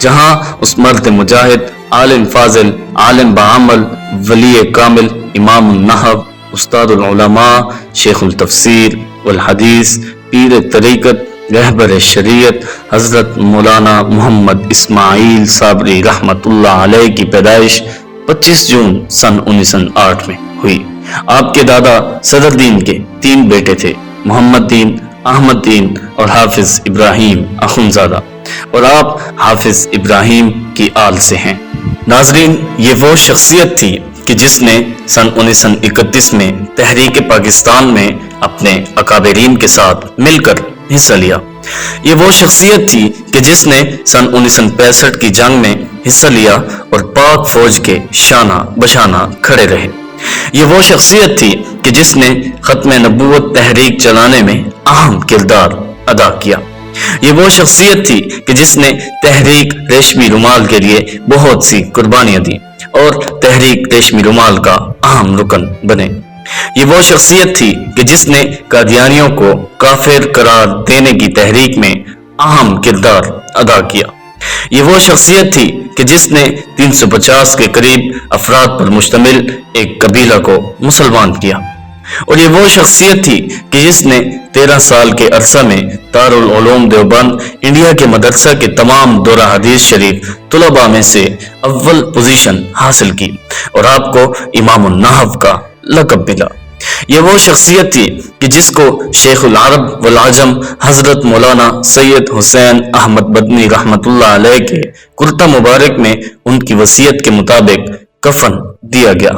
جہاں اس مرد مجاہد، عالم فاضل، عالم بعمل، ولی کامل، امام النحو، استاد العلماء، شیخ التفسیر والحدیث، پیر طریقت، رہبر شریعت حضرت مولانا محمد اسماعیل صابری رحمت اللہ علیہ کی پیدائش 25 جون سن 1908 میں ہوئی۔ آپ کے دادا صدر دین کے 3 بیٹے تھے، محمد دین، احمد دین اور حافظ ابراہیم اخونزادہ، اور آپ حافظ ابراہیم کی آل سے ہیں۔ ناظرین، یہ وہ شخصیت تھی کہ جس نے سن 1931 میں تحریک پاکستان میں اپنے اکابرین کے ساتھ مل کر حصہ لیا۔ یہ وہ شخصیت تھی کہ جس نے سن 1965 کی جنگ میں حصہ لیا اور پاک فوج کے شانہ بشانہ کھڑے رہے۔ یہ وہ شخصیت تھی کہ جس نے ختم نبوت تحریک چلانے میں اہم کردار ادا کیا۔ یہ وہ شخصیت تھی کہ جس نے تحریک ریشمی رومال کے لیے بہت سی قربانیاں دی اور تحریک ریشمی رومال کا اہم رکن بنے۔ یہ وہ شخصیت تھی کہ جس نے قادیانیوں کو کافر قرار دینے کی تحریک میں اہم کردار ادا کیا۔ یہ وہ شخصیت تھی کہ جس نے 350 کے قریب افراد پر مشتمل ایک قبیلہ کو مسلمان کیا، اور یہ وہ شخصیت تھی کہ جس نے 13 سال کے عرصہ میں دارالعلوم دیوبند انڈیا کے مدرسہ کے تمام دورہ حدیث شریف طلباء میں سے اول پوزیشن حاصل کی اور آپ کو امام النحو کا لقب ملا۔ یہ وہ شخصیت تھی کہ جس کو شیخ العرب والعجم حضرت مولانا سید حسین احمد مدنی رحمت اللہ علیہ کے کرتا مبارک میں ان کی وصیت کے مطابق کفن دیا گیا۔